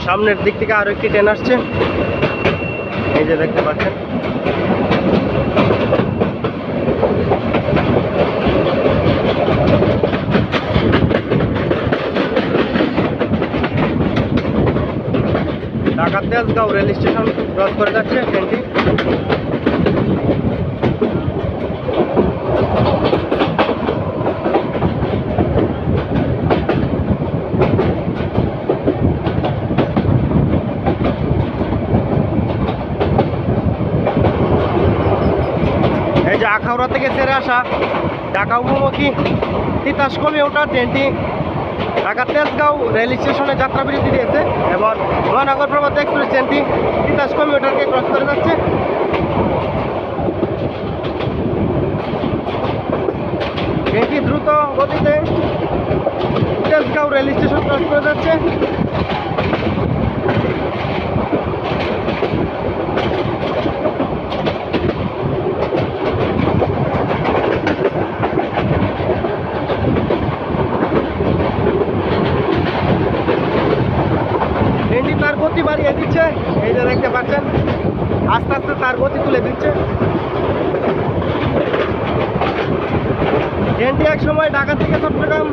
সামনের দিক থেকে আরো একটি ট্রেন আসছে, এই যে দেখতে পাচ্ছেন। Dhaka Tejgaon rail station cross করে যাচ্ছে ট্রেনটি। এই যে আখাউড়া থেকে ছেড়ে আসা ঢাকা উপমুখী তিতাস কমিউটার ট্রেনটি ঢাকা তেজগাঁও রেল স্টেশনে যাত্রা বিরতি দিয়েছে এবং মহানগর প্রভাত এক্সপ্রেস ট্রেনটি তিতাস কমিউটারকে ক্রস করে যাচ্ছে। ট্রেনটি দ্রুত গতিতে তেজগাঁও রেল স্টেশন ক্রস করে যাচ্ছে। ট্রেনটি তার গতি বাড়িয়ে দিচ্ছে, এই যে দেখতে পাচ্ছেন আস্তে আস্তে তার গতি তুলে দিচ্ছে। ট্রেনটি এক সময় ঢাকা থেকে চট্টগ্রাম